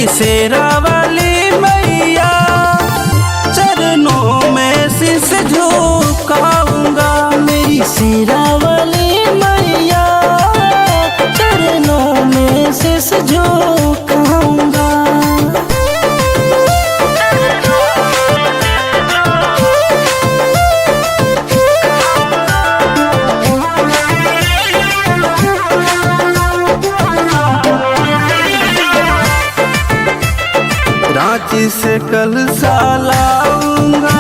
मेरी शेरा वाली मैया, चरणों में शीश झुकाऊंगा। मेरी शेरा वाली मैया, चरणों में शीश झुकाऊंगा। रांची से कलसा लाऊंगा,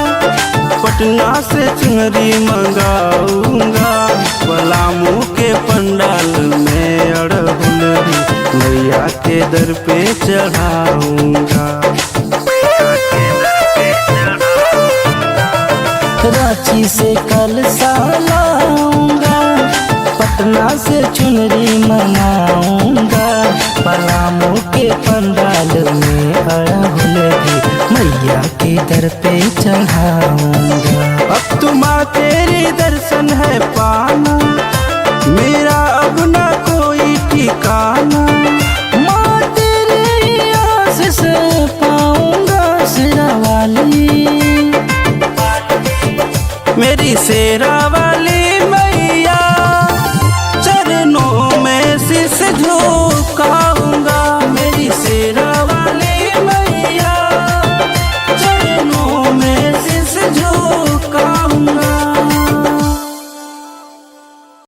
पटना से चुनरी मंगाऊंगा। पलामू के पंडाल में अड़हुल भी मैया के दर पे चढ़ाऊंगा। रांची से कलसा लाऊंगा, पटना से चुनरी मनाऊंगा। पलामू के पंडाल में अड़हुल भी मैया के दर पे चढ़ाऊंगा। अब तुमा तेरी दर्शन है पाना, मेरा अब ना कोई ठिकाना। माँ तेरे आशीष पाऊंगा शेरा वाली। मेरी शेरा